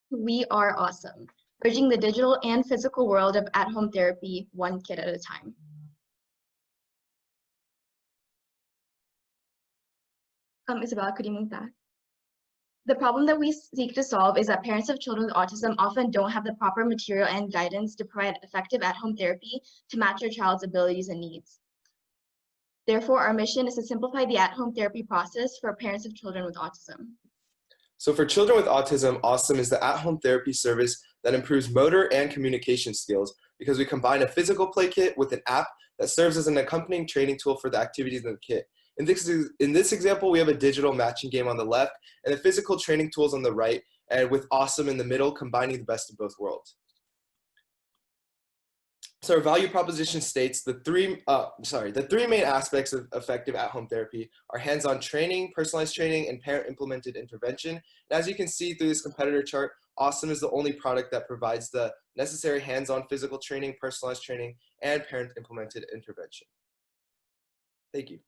We are awesome, bridging the digital and physical world of at-home therapy, one kid at a time. Isabella, could you move that? The problem that we seek to solve is that parents of children with autism often don't have the proper material and guidance to provide effective at-home therapy to match their child's abilities and needs. Therefore, our mission is to simplify the at-home therapy process for parents of children with autism. So for children with autism, AUesome is the at-home therapy service that improves motor and communication skills because we combine a physical play kit with an app that serves as an accompanying training tool for the activities in the kit. In this example, we have a digital matching game on the left and the physical training tools on the right, and with AUesome in the middle, combining the best of both worlds. So our value proposition states the three main aspects of effective at-home therapy are hands-on training, personalized training, and parent-implemented intervention. And as you can see through this competitor chart, AUesome is the only product that provides the necessary hands-on physical training, personalized training, and parent-implemented intervention. Thank you.